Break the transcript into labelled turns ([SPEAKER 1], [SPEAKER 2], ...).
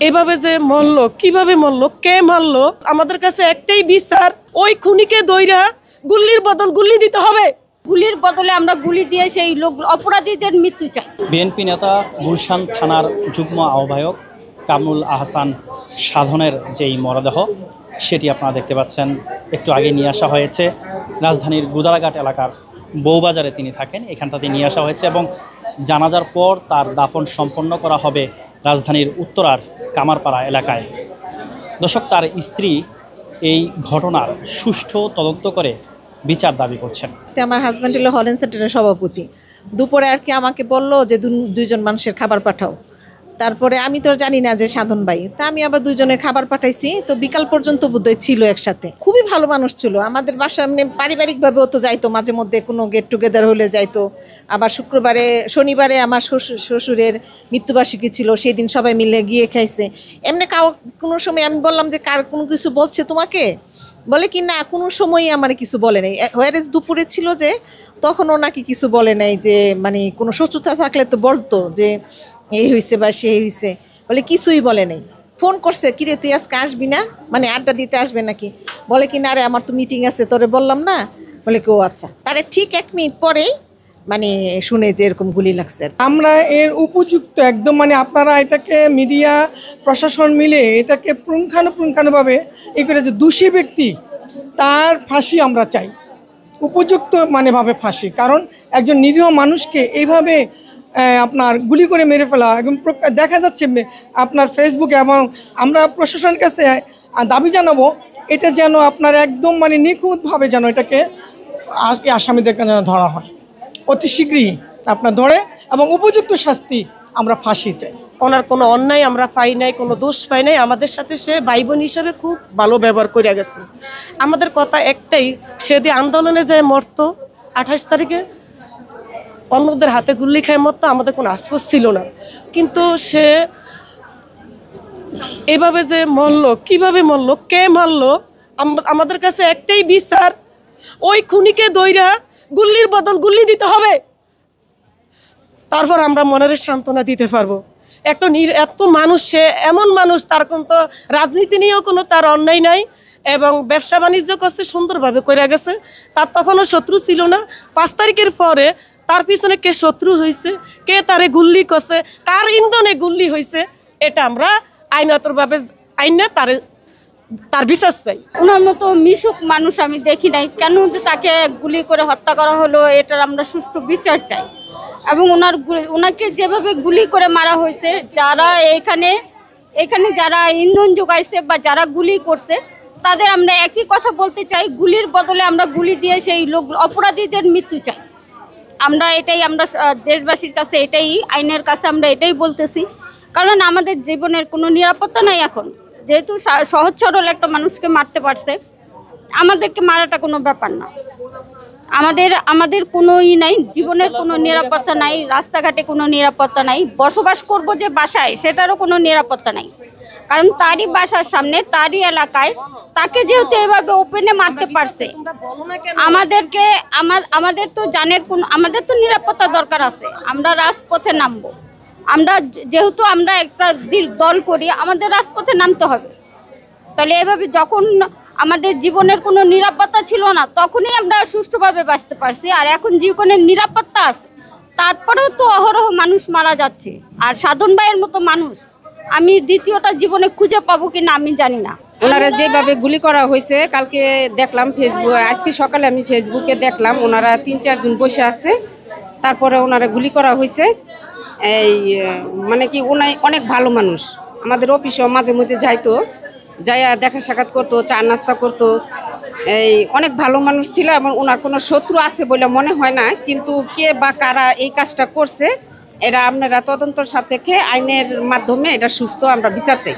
[SPEAKER 1] এভাবে যে মরলো, কিভাবে মরলো, কে মারলো, আমাদের কাছে একটাই বিচার, ওই খুনিকে দইরা গুল্লির বদল গুল্লি দিতে হবে।
[SPEAKER 2] গুলির বদলে আমরা গুলি দিয়ে সেই লোক অপরাধীদের মৃত্যু চাই।
[SPEAKER 3] বিএনপি নেতা গুলশান থানার যুগ্ম আহ্বায়ক কামরুল আহসান সাধনের যেই মরদেহ সেটি আপনারা দেখতে পাচ্ছেন একটু আগে নিয়ে আসা হয়েছে রাজধানীর গুদারাঘাট এলাকার বউবাজারে তিনি থাকেন, এখানটাতে নিয়ে আসা হয়েছে এবং জানাজার পর তার দাফন সম্পন্ন করা হবে রাজধানীর উত্তরার কামারপাড়া এলাকায়। দর্শক, তার স্ত্রী এই ঘটনার সুষ্ঠু তদন্ত করে বিচার দাবি করছেন।
[SPEAKER 4] আমার হাজব্যান্ড হলো হল্যান্ড সেন্টারের সভাপতি। দুপুরে আর কি আমাকে বললো যে দুইজন মানুষের খাবার পাঠাও। তারপরে আমি তো জানি না যে সাধন ভাই, তা আমি আবার দুইজনের খাবার পাঠাইছি। তো বিকাল পর্যন্ত বোধহয় ছিল একসাথে, খুবই ভালো মানুষ ছিল। আমাদের বাসা এমনি পারিবারিকভাবেও তো যাইতো, মাঝে মধ্যে কোনো গেট টুগেদার হলে যাইতো। আবার শনিবারে আমার শ্বশুরের মৃত্যুবার্ষিকী ছিল, সেই দিন সবাই মিলে গিয়ে খাইছে। এমনি কোনো সময় আমি বললাম যে কার কোনো কিছু বলছে তোমাকে, বলে কি না কোনো সময়ই আমার কিছু বলে নাই। হোয়ারেজ দুপুরে ছিল যে তখন ওনাকে কিছু বলে নাই, যে মানে কোনো শত্রুতা থাকলে তো বলতো যে এই হয়েছে বা সেই হয়েছে, বলে কিছুই বলে নাই। ফোন করছে, কিরে তুই আজকে আসবি না, মানে আড্ডা দিতে আসবে নাকি, বলে কি না রে আমার তো মিটিং আছে, তোরে বললাম না, বলে কি ও আচ্ছা। তারে ঠিক 1 মিনিট পরেই মানে শুনে যে এরকম গুলি লাগছে।
[SPEAKER 5] আমরা এর উপযুক্ত একদম মানে আপনারা এটাকে মিডিয়া প্রশাসন মিলে এটাকে পুঙ্খানুপুঙ্খানুভাবে এই করে যে দোষী ব্যক্তি তার ফাঁসি আমরা চাই, উপযুক্ত মানেভাবে ফাঁসি। কারণ একজন নিরীহ মানুষকে এইভাবে আপনার গুলি করে মেরে ফেলা এবং দেখা যাচ্ছে আপনার ফেসবুকে, এবং আমরা প্রশাসনের কাছে দাবি জানাবো এটা যেন আপনার একদম মানে নিখুঁতভাবে যেন এটাকে আসামিদেরকে যেন ধরা হয়, অতি শীঘ্রই আপনার ধরে এবং উপযুক্ত শাস্তি আমরা ফাঁসি চাই।
[SPEAKER 1] ওনার কোনো অন্যায় আমরা পাই নাই, কোনো দোষ পাই নাই। আমাদের সাথে সে ভাই বোন হিসাবে খুব ভালো ব্যবহার করে গেছে। আমাদের কথা একটাই, সে দিয়ে আন্দোলনে যায় মরতো 28 তারিখে, অন্যদের হাতে গুল্লি খায় মরতো, আমাদের কোনো আশ্বাস ছিল না। কিন্তু সে এভাবে যে মরলো, কিভাবে মরলো, কে মারলো, আমাদের কাছে একটাই বিচার, ওই খুনিকে দইরা গুল্লির বদল গুল্লি দিতে হবে। তারপর আমরা মনের সান্ত্বনা দিতে পারবো। এত মানুষ, সে এমন মানুষ, তার কোনো তো রাজনীতি নিয়েও কোনো তার অন্যায় নাই এবং ব্যবসা বাণিজ্য করছে, সুন্দরভাবে করে গেছে। তার তখনও শত্রু ছিল না। 5 তারিখের পরে তার পিছনে কে শত্রু হয়েছে, কে তারে গুল্লি করছে, কার ইন্ধনে গুল্লি হয়েছে, এটা আমরা আইনতভাবে আইনে তার বিচার চাই।
[SPEAKER 2] ওনার মতো মিশুক মানুষ আমি দেখি নাই, কেন যে তাকে গুলি করে হত্যা করা হলো এটার আমরা সুষ্ঠু বিচার চাই। এবং ওনাকে যেভাবে গুলি করে মারা হয়েছে, যারা এখানে যারা ইন্ধন যোগাইছে বা যারা গুলি করছে তাদের আমরা একই কথা বলতে চাই, গুলির বদলে আমরা গুলি দিয়ে সেই লোক অপরাধীদের মৃত্যু চাই। আমরা দেশবাসীর কাছে এটাই, আইনের কাছে আমরা এটাই বলতেছি। কারণ আমাদের জীবনের কোনো নিরাপত্তা নাই এখন, যেহেতু সহজ সরল একটা মানুষকে মারতে পারছে, আমাদেরকে মারাটা কোনো ব্যাপার না। আমাদের কোনো নাই, জীবনের কোনো নিরাপত্তা নাই, রাস্তাঘাটে কোনো নিরাপত্তা নাই, বসবাস করব যে বাসায় সেটারও কোনো নিরাপত্তা নাই। কারণ তারই বাসার সামনে, তারই এলাকায় তাকে যেহেতু এভাবে ওপেনে মারতে পারছে, আমাদের তো আমাদের তো নিরাপত্তা দরকার আছে। আমরা রাজপথে নামবো, যেহেতু আমরা একটা দল করি, আমাদের রাজপথে নামতে হবে। তাহলে এভাবে যখন আমাদের জীবনের কোনো নিরাপত্তা ছিল না, তখনই আমরা সুষ্ঠুভাবে বাঁচতে পারছি। আর এখন জীবনের নিরাপত্তা আছে, তারপরেও তো অহরহ মানুষ মারা যাচ্ছে। আর সাধন ভাইয়ের মতো মানুষ আমি দ্বিতীয়টা জীবনে খুঁজে পাবো কিনা আমি জানি না।
[SPEAKER 6] ওনারা যেভাবে গুলি করা হয়েছে, কালকে দেখলাম আজকে সকালে আমি ফেসবুকে দেখলাম ওনারা 3-4 জন বসে আছে, তারপরে ওনারা গুলি করা হয়েছে। এই মানে কি অনেক ভালো মানুষ, আমাদের অফিসেও মাঝে মধ্যে যাইতো, যাইয়া দেখা সাক্ষাৎ করতো, চা নাস্তা করতো। এই অনেক ভালো মানুষ ছিল এবং ওনার কোনো শত্রু আছে বলে মনে হয় না। কিন্তু কে বা কারা এই কাজটা করছে, এটা আপনারা তদন্তর সাপেক্ষে আইনের মাধ্যমে এটা সুস্থ আমরা বিচার চাই।